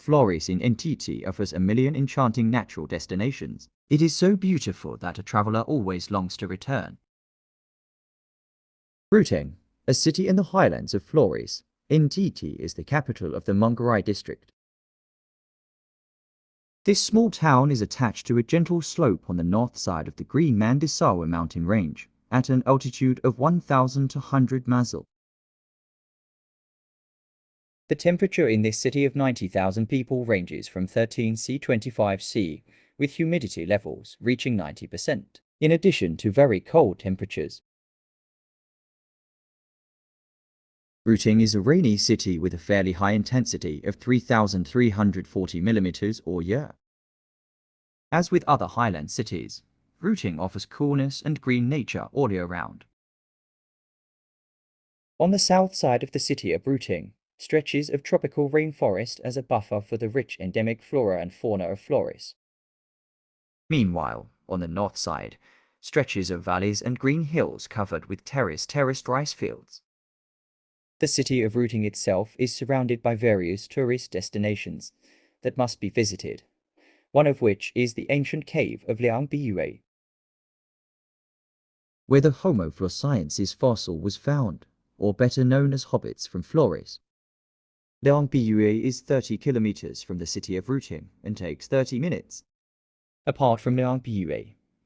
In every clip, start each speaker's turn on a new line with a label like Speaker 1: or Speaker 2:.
Speaker 1: Flores in NTT offers a million enchanting natural destinations. It is so beautiful that a traveler always longs to return. Ruteng, a city in the highlands of Flores, NTT is the capital of the Manggarai district. This small town is attached to a gentle slope on the north side of the green Mandisawa mountain range, at an altitude of 1,200 mazel. The temperature in this city of 90,000 people ranges from 13°C to 25°C, with humidity levels reaching 90%, in addition to very cold temperatures. Ruteng is a rainy city with a fairly high intensity of 3,340 millimeters or year. As with other highland cities, Ruteng offers coolness and green nature all year round. On the south side of the city of Ruteng, stretches of tropical rainforest as a buffer for the rich endemic flora and fauna of Flores. Meanwhile, on the north side, stretches of valleys and green hills covered with terraced rice fields. The city of Ruteng itself is surrounded by various tourist destinations that must be visited, one of which is the ancient cave of Liang where the Homo floresiensis fossil was found, or better known as hobbits from Flores. Liang is 30 kilometers from the city of Ruteng and takes 30 minutes. Apart from Liang,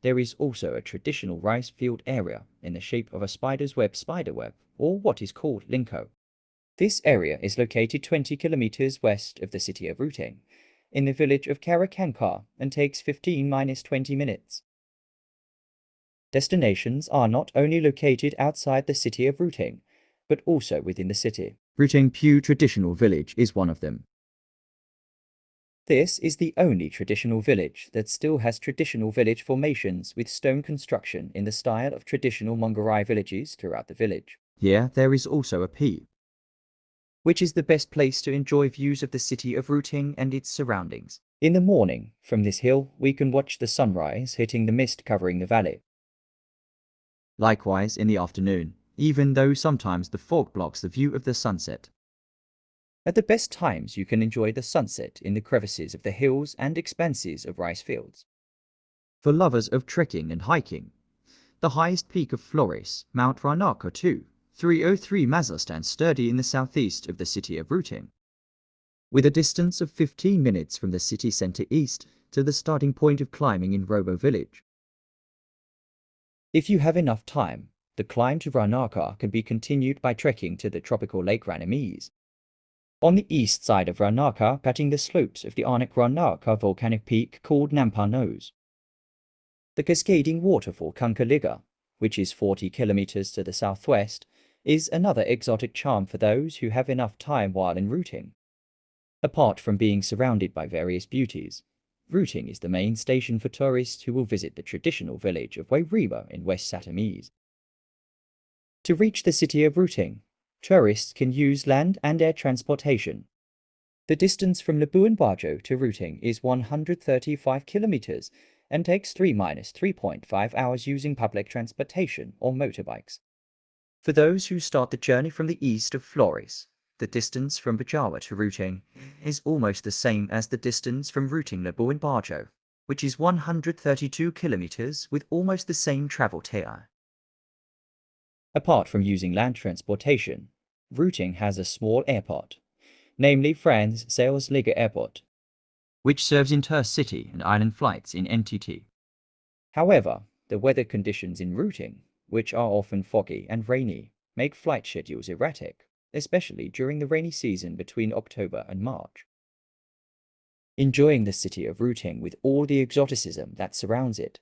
Speaker 1: there is also a traditional rice field area in the shape of a spider's web or what is called linko. This area is located 20 kilometers west of the city of Ruteng, in the village of Karakankar, and takes 15–20 minutes. Destinations are not only located outside the city of Ruteng, but also within the city. Ruteng Pew Traditional Village is one of them. This is the only traditional village that still has traditional village formations with stone construction in the style of traditional Manggarai villages throughout the village. Here there is also a P, which is the best place to enjoy views of the city of Ruteng and its surroundings. In the morning, from this hill, we can watch the sunrise hitting the mist covering the valley. Likewise in the afternoon, even though sometimes the fog blocks the view of the sunset. At the best times you can enjoy the sunset in the crevices of the hills and expanses of rice fields. For lovers of trekking and hiking, the highest peak of Flores, Mount Ranaka 303 Maza, stands sturdy in the southeast of the city of Ruteng, with a distance of 15 minutes from the city center east to the starting point of climbing in Robo village. If you have enough time, the climb to Ranaka can be continued by trekking to the tropical Lake Ranamise. On the east side of Ranaka, cutting the slopes of the Anak Ranaka volcanic peak called Nampa Nose. The cascading waterfall Kankaliga, which is 40 kilometers to the southwest, is another exotic charm for those who have enough time while in Ruteng. Apart from being surrounded by various beauties, Ruteng is the main station for tourists who will visit the traditional village of Waireba in West Satamese. To reach the city of Ruteng, tourists can use land and air transportation. The distance from Labuan Bajo to Ruteng is 135 kilometers and takes 3–3.5 hours using public transportation or motorbikes. For those who start the journey from the east of Flores, the distance from Bajawa to Ruteng is almost the same as the distance from Ruteng Labuan Bajo, which is 132 kilometers with almost the same travel time. Apart from using land transportation, Ruteng has a small airport, namely Franz Sales Liga Airport, which serves inter-city and island flights in NTT. However, the weather conditions in Ruteng, which are often foggy and rainy, make flight schedules erratic, especially during the rainy season between October and March. Enjoying the city of Ruteng with all the exoticism that surrounds it,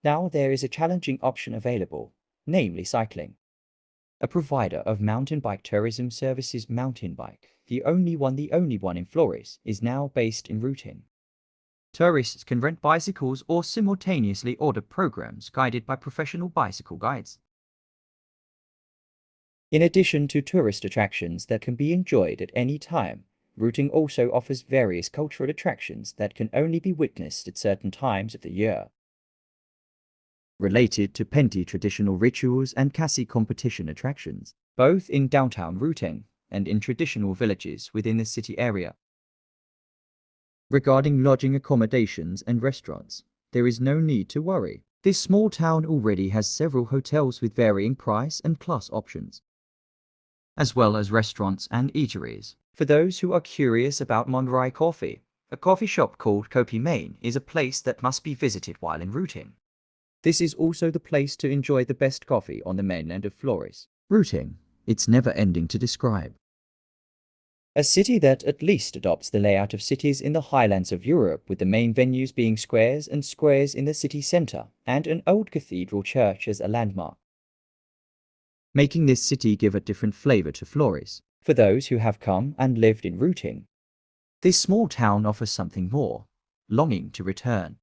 Speaker 1: now there is a challenging option available, namely cycling. A provider of mountain bike tourism services Mountain Bike, the only one in Flores, is now based in Ruteng. Tourists can rent bicycles or simultaneously order programs guided by professional bicycle guides. In addition to tourist attractions that can be enjoyed at any time, Ruteng also offers various cultural attractions that can only be witnessed at certain times of the year, related to Penti traditional rituals and Kasi competition attractions, both in downtown Ruteng and in traditional villages within the city area. Regarding lodging accommodations and restaurants, there is no need to worry. This small town already has several hotels with varying price and class options, as well as restaurants and eateries. For those who are curious about Monterey coffee, a coffee shop called Kopi Main is a place that must be visited while en Ruteng. This is also the place to enjoy the best coffee on the mainland of Flores. Ruteng, it's never ending to describe. A city that at least adopts the layout of cities in the highlands of Europe, with the main venues being squares and squares in the city center, and an old cathedral church as a landmark, making this city give a different flavor to Flores. For those who have come and lived in Ruteng, this small town offers something more, longing to return.